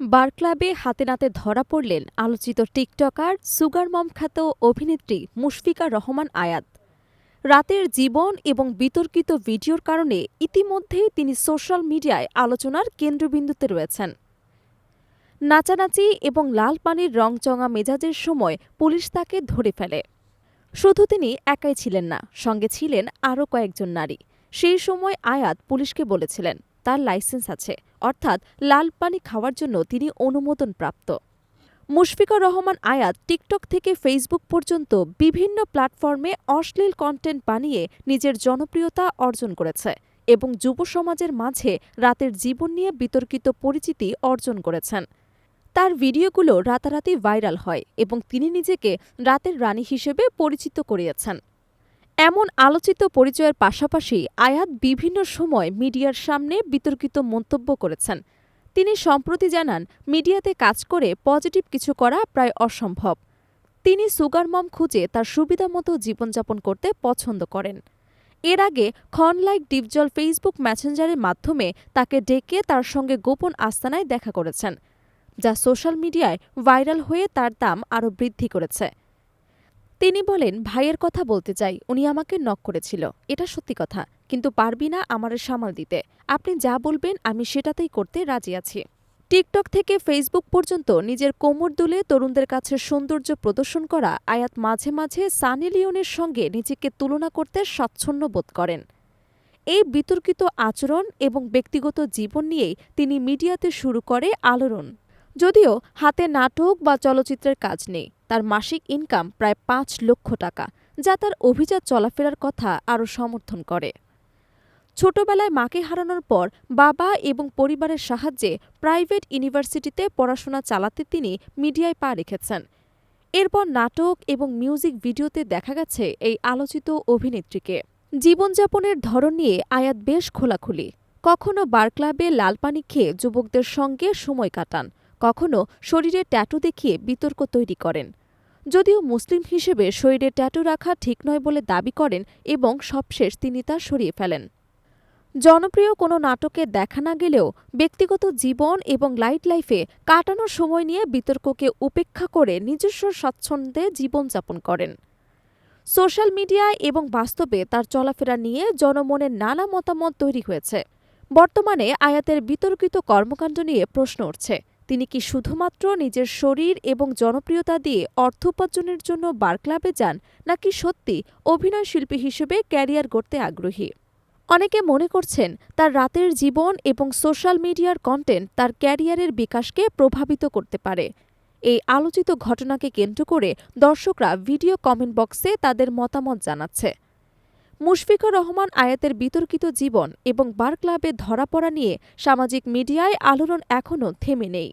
বার ক্লাবে হাতে নাতে ধরা পড়লেন আলোচিত টিকটকার সুগার মম খ্যাত অভিনেত্রী মুশফিকা রহমান আয়াত। রাতের জীবন এবং বিতর্কিত ভিডিওর কারণে ইতিমধ্যেই তিনি সোশ্যাল মিডিয়ায় আলোচনার কেন্দ্রবিন্দুতে রয়েছেন। নাচানাচি এবং লাল পানির রংচঙা মেজাজের সময় পুলিশ তাকে ধরে ফেলে। শুধু তিনি একাই ছিলেন না, সঙ্গে ছিলেন আরও কয়েকজন নারী। সেই সময় আয়াত পুলিশকে বলেছিলেন তার লাইসেন্স আছে, অর্থাৎ লাল পানি খাওয়ার জন্য তিনি অনুমোদনপ্রাপ্ত। মুশফিকা রহমান আয়াত টিকটক থেকে ফেসবুক পর্যন্ত বিভিন্ন প্ল্যাটফর্মে অশ্লীল কন্টেন্ট বানিয়ে নিজের জনপ্রিয়তা অর্জন করেছে এবং যুব সমাজের মাঝে রাতের জীবন নিয়ে বিতর্কিত পরিচিতি অর্জন করেছেন। তার ভিডিওগুলো রাতারাতি ভাইরাল হয় এবং তিনি নিজেকে রাতের রানী হিসেবে পরিচিত করিয়েছেন। এমন আলোচিত পরিচয়ের পাশাপাশি আয়াত বিভিন্ন সময় মিডিয়ার সামনে বিতর্কিত মন্তব্য করেছেন। তিনি সম্প্রতি জানান, মিডিয়াতে কাজ করে পজিটিভ কিছু করা প্রায় অসম্ভব। তিনি সুগার মম খুঁজে তার সুবিধামতো জীবনযাপন করতে পছন্দ করেন। এর আগে খনলাইক ডিপজল ফেসবুক মেসেঞ্জারের মাধ্যমে তাকে ডেকে তার সঙ্গে গোপন আস্তানায় দেখা করেছেন, যা সোশ্যাল মিডিয়ায় ভাইরাল হয়ে তার দাম আরও বৃদ্ধি করেছে। তিনি বলেন, ভাইয়ের কথা বলতে চাই, উনি আমাকে নক করেছিল, এটা সত্যি কথা, কিন্তু পারবি না আমারে সামাল দিতে। আপনি যা বলবেন আমি সেটাতেই করতে রাজি আছি। টিকটক থেকে ফেসবুক পর্যন্ত নিজের কোমর দুলে তরুণদের কাছে সৌন্দর্য প্রদর্শন করা আয়াত মাঝে মাঝে সানি লিওনের সঙ্গে নিজেকে তুলনা করতে স্বাচ্ছন্দ্য বোধ করেন। এই বিতর্কিত আচরণ এবং ব্যক্তিগত জীবন নিয়েই তিনি মিডিয়াতে শুরু করে আলোড়ন। যদিও হাতে নাটক বা চলচ্চিত্রের কাজ নেই, তার মাসিক ইনকাম প্রায় ৫ লক্ষ টাকা, যা তার অভিজাত চলাফেরার কথা আরও সমর্থন করে। ছোটবেলায় মাকে হারানোর পর বাবা এবং পরিবারের সাহায্যে প্রাইভেট ইউনিভার্সিটিতে পড়াশোনা চালাতে তিনি মিডিয়ায় পা রেখেছেন। এরপর নাটক এবং মিউজিক ভিডিওতে দেখা গেছে এই আলোচিত অভিনেত্রীকে। জীবনযাপনের ধরন নিয়ে আয়াত বেশ খোলাখুলি। কখনো বার ক্লাবে লাল পানি খেয়ে যুবকদের সঙ্গে সময় কাটান, কখনো শরীরে ট্যাটু দেখিয়ে বিতর্ক তৈরি করেন। যদিও মুসলিম হিসেবে শরীরে ট্যাটু রাখা ঠিক নয় বলে দাবি করেন এবং সবশেষ তিনি তা সরিয়ে ফেলেন। জনপ্রিয় কোনো নাটকে দেখা না গেলেও ব্যক্তিগত জীবন এবং লাইট লাইফে কাটানোর সময় নিয়ে বিতর্ককে উপেক্ষা করে নিজস্ব স্বাচ্ছন্দ্যে জীবনযাপন করেন। সোশ্যাল মিডিয়ায় এবং বাস্তবে তার চলাফেরা নিয়ে জনমনে নানা মতামত তৈরি হয়েছে। বর্তমানে আয়াতের বিতর্কিত কর্মকাণ্ড নিয়ে প্রশ্ন উঠছে, তিনি কি শুধুমাত্র নিজের শরীর এবং জনপ্রিয়তা দিয়ে অর্থ উপার্জনের জন্য বার ক্লাবে যান, নাকি সত্যি অভিনয় শিল্পী হিসেবে ক্যারিয়ার গড়তে আগ্রহী? অনেকে মনে করছেন তার রাতের জীবন এবং সোশ্যাল মিডিয়ার কন্টেন্ট তার ক্যারিয়ারের বিকাশকে প্রভাবিত করতে পারে। এই আলোচিত ঘটনাকে কেন্দ্র করে দর্শকরা ভিডিও কমেন্ট বক্সে তাদের মতামত জানাচ্ছে। মুশফিকা রহমান আয়াতের বিতর্কিত জীবন এবং বার ক্লাবে ধরা পড়া নিয়ে সামাজিক মিডিয়ায় আলোড়ন এখনও থেমে নেই।